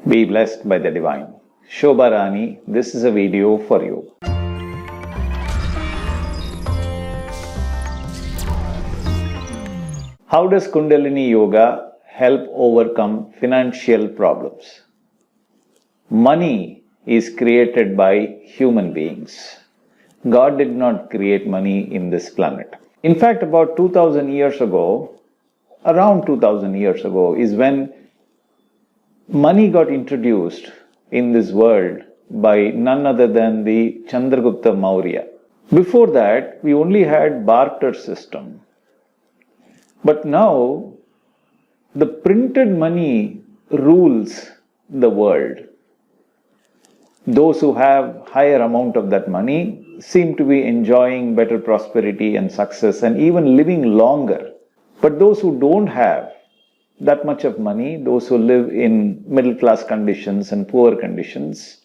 Be blessed by the divine. Shobha Rani, this is a video for you. How does Kundalini Yoga help overcome financial problems? Money is created by human beings. God did not create money in this planet. In fact, about 2000 years ago, around 2000 years ago, is when money got introduced in this world by none other than the Chandragupta Maurya. Before that, we only had barter system. But now, the printed money rules the world. Those who have higher amount of that money seem to be enjoying better prosperity and success and even living longer. But those who don't have that much of money, those who live in middle class conditions and poor conditions,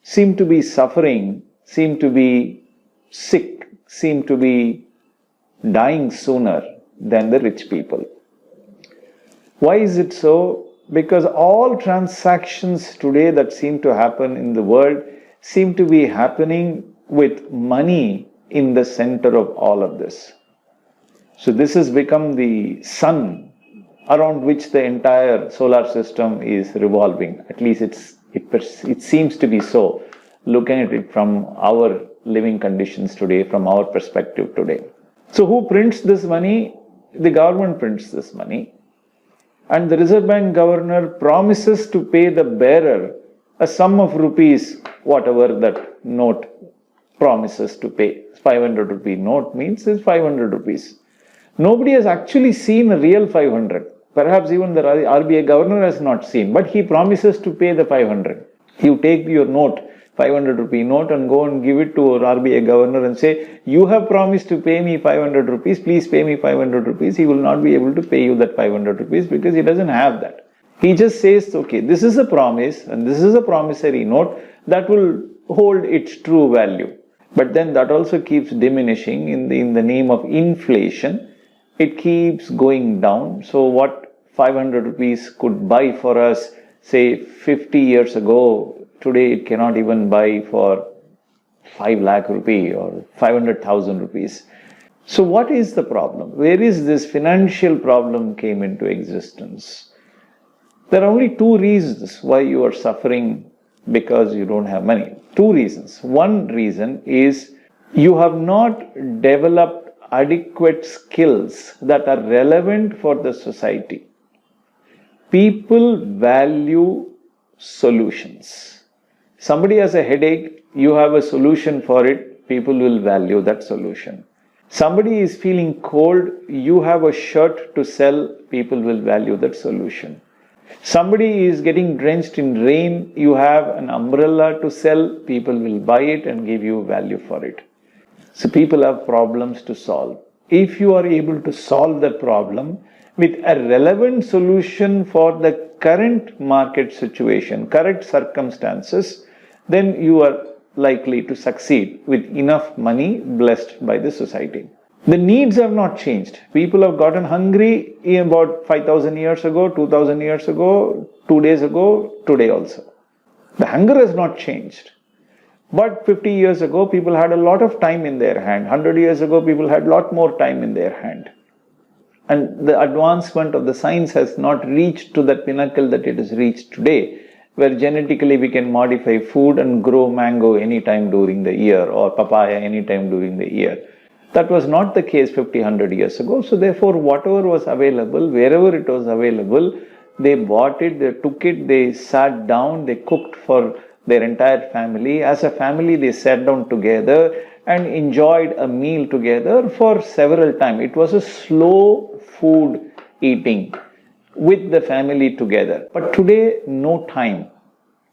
seem to be suffering, seem to be sick, seem to be dying sooner than the rich people. Why is it so? Because all transactions today that seem to happen in the world seem to be happening with money in the center of all of this. So this has become the sun around which the entire solar system is revolving. At least it seems to be so, looking at it from our living conditions today, from our perspective today. So who prints this money? The government prints this money. And the Reserve Bank governor promises to pay the bearer a sum of rupees, whatever that note promises to pay. 500 rupee note means is 500 rupees. Nobody has actually seen a real 500. Perhaps even the RBI governor has not seen, but he promises to pay the 500. You take your note, 500 rupee note, and go and give it to our RBI governor and say, you have promised to pay me 500 rupees, please pay me 500 rupees. He will not be able to pay you that 500 rupees because he doesn't have that. He just says, okay, this is a promise and this is a promissory note that will hold its true value. But then that also keeps diminishing in the name of inflation. It keeps going down. So what 500 rupees could buy for us, say 50 years ago, today it cannot even buy for 5 lakh rupee or 500,000 rupees. So what is the problem? Where is this financial problem came into existence? There are only two reasons why you are suffering because you don't have money. Two reasons. One reason is you have not developed adequate skills that are relevant for the society. People value solutions. Somebody has a headache, you have a solution for it, people will value that solution. Somebody is feeling cold, you have a shirt to sell, people will value that solution. Somebody is getting drenched in rain, you have an umbrella to sell, people will buy it and give you value for it. So people have problems to solve. If you are able to solve that problem with a relevant solution for the current market situation, current circumstances, then you are likely to succeed with enough money blessed by the society. The needs have not changed. People have gotten hungry about 5,000 years ago, 2,000 years ago, 2 days ago, today also. The hunger has not changed. But 50 years ago, people had a lot of time in their hand. 100 years ago, people had a lot more time in their hand. And the advancement of the science has not reached to that pinnacle that it has reached today, where genetically we can modify food and grow mango anytime during the year or papaya anytime during the year. That was not the case 50, 100 years ago. So therefore, whatever was available, wherever it was available, they bought it, they took it, they sat down, they cooked for their entire family. As a family, they sat down together and enjoyed a meal together for several times. It was a slow food eating with the family together. But today, no time.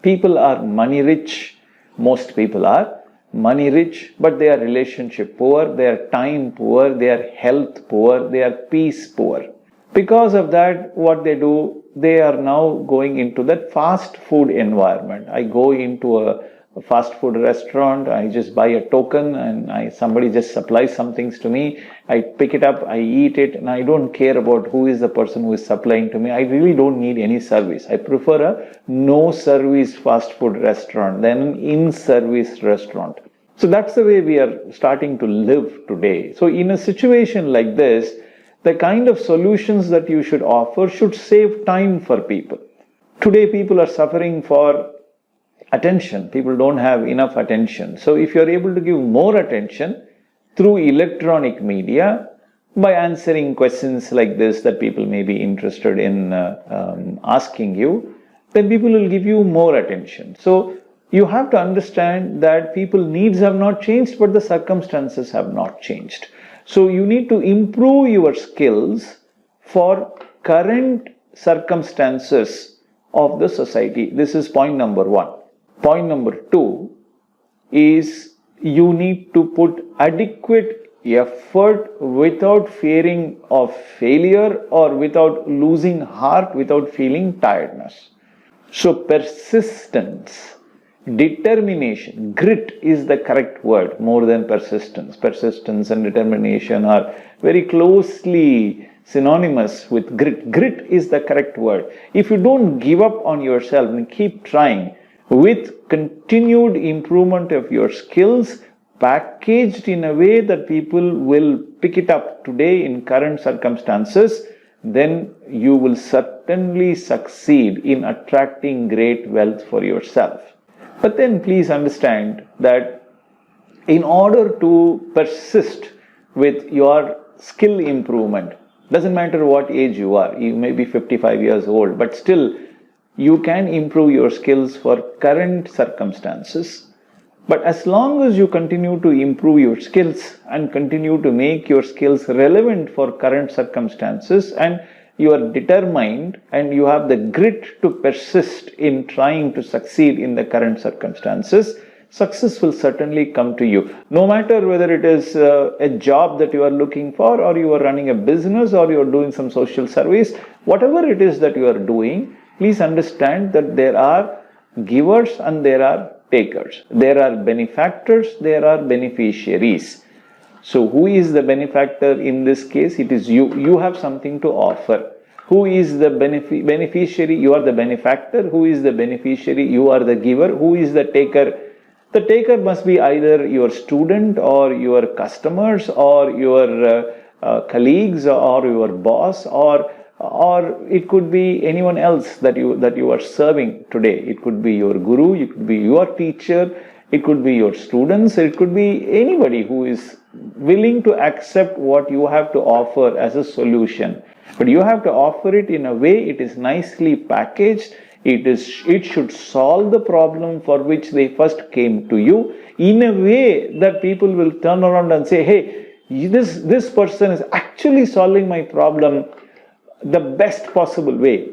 People are money rich. Most people are money rich, but they are relationship poor, they are time poor, they are health poor, they are peace poor. Because of that, what they do, they are now going into that fast food environment. I go into a a fast food restaurant. I just buy a token and somebody just supplies some things to me. I pick it up, I eat it, and I don't care about who is the person who is supplying to me. I really don't need any service. I prefer a no-service fast food restaurant than an in-service restaurant. So that's the way we are starting to live today. So in a situation like this, the kind of solutions that you should offer should save time for people. Today people are suffering for attention. People don't have enough attention. So if you're able to give more attention through electronic media, by answering questions like this that people may be interested in asking you, then people will give you more attention. So you have to understand that people's needs have not changed, but the circumstances have not changed. So you need to improve your skills for current circumstances of the society. This is point number one. Point number two is you need to put adequate effort without fearing of failure or without losing heart, without feeling tiredness. So persistence, determination, grit is the correct word more than persistence. Persistence and determination are very closely synonymous with grit. Grit is the correct word. If you don't give up on yourself and keep trying with continued improvement of your skills, packaged in a way that people will pick it up today in current circumstances, then you will certainly succeed in attracting great wealth for yourself. But then please understand that in order to persist with your skill improvement, doesn't matter what age you are, you may be 55 years old, but still you can improve your skills for current circumstances. But as long as you continue to improve your skills and continue to make your skills relevant for current circumstances, and you are determined and you have the grit to persist in trying to succeed in the current circumstances, success will certainly come to you. No matter whether it is a job that you are looking for, or you are running a business, or you are doing some social service, whatever it is that you are doing, please understand that there are givers and there are takers. There are benefactors, there are beneficiaries. So who is the benefactor in this case? It is you. You have something to offer. Who is the beneficiary? You are the benefactor. Who is the beneficiary? You are the giver. Who is the taker? The taker must be either your student or your customers or your colleagues or your boss, or it could be anyone else that you are serving today. It could be your guru, it could be your teacher, it could be your students, it could be anybody who is willing to accept what you have to offer as a solution. But you have to offer it in a way it is nicely packaged. It should solve the problem for which they first came to you, in a way that people will turn around and say, hey, this person is actually solving my problem the best possible way.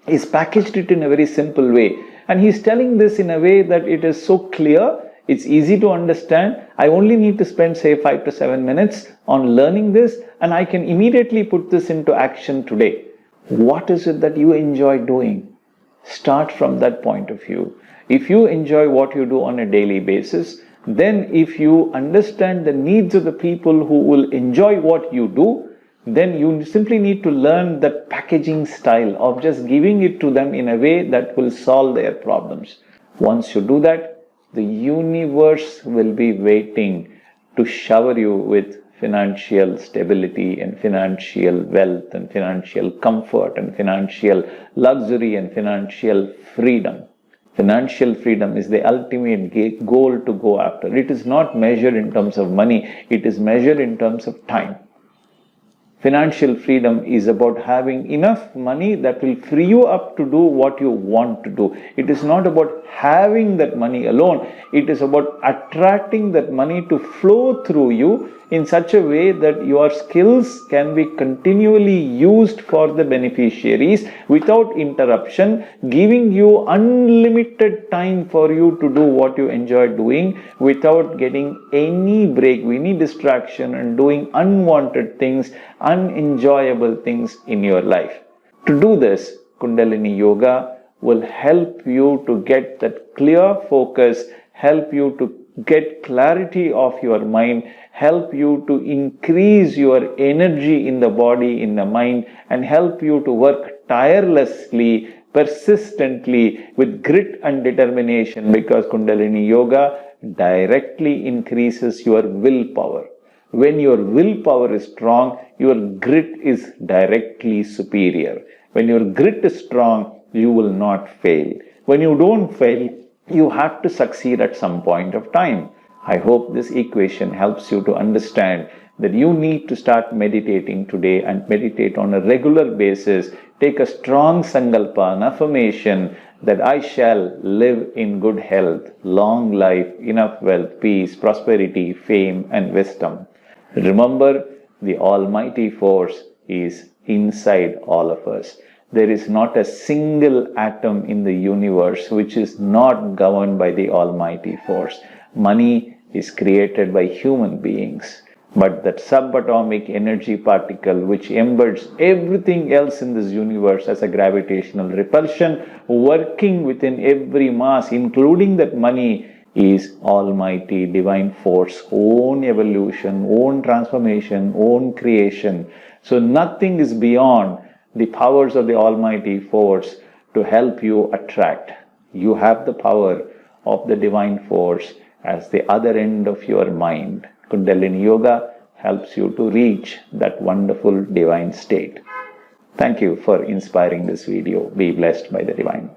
He's packaged it in a very simple way, and he's telling this in a way that it is so clear, it's easy to understand. I only need to spend say 5 to 7 minutes on learning this, and I can immediately put this into action today. What is it that you enjoy doing? Start from that point of view. If you enjoy what you do on a daily basis, then if you understand the needs of the people who will enjoy what you do, then you simply need to learn that packaging style of just giving it to them in a way that will solve their problems. Once you do that, the universe will be waiting to shower you with financial stability and financial wealth and financial comfort and financial luxury and financial freedom. Financial freedom is the ultimate goal to go after. It is not measured in terms of money, it is measured in terms of time. Financial freedom is about having enough money that will free you up to do what you want to do. It is not about having that money alone. It is about attracting that money to flow through you in such a way that your skills can be continually used for the beneficiaries without interruption, giving you unlimited time for you to do what you enjoy doing without getting any break, any distraction, and doing unwanted things, unenjoyable things in your life. To do this, Kundalini Yoga will help you to get that clear focus, help you to get clarity of your mind, help you to increase your energy in the body, in the mind, and help you to work tirelessly, persistently, with grit and determination, because Kundalini Yoga directly increases your willpower. When your willpower is strong, your grit is directly superior. When your grit is strong, you will not fail. When you don't fail, you have to succeed at some point of time. I hope this equation helps you to understand that you need to start meditating today and meditate on a regular basis. Take a strong sankalpa, an affirmation that I shall live in good health, long life, enough wealth, peace, prosperity, fame, and wisdom. Remember, the Almighty Force is inside all of us. There is not a single atom in the universe which is not governed by the Almighty Force. Money is created by human beings, but that subatomic energy particle which embeds everything else in this universe as a gravitational repulsion, working within every mass, including that money, is Almighty Divine Force, own evolution, own transformation, own creation. So nothing is beyond the powers of the Almighty Force to help you attract. You have the power of the Divine Force as the other end of your mind. Kundalini Yoga helps you to reach that wonderful divine state. Thank you for inspiring this video. Be blessed by the Divine.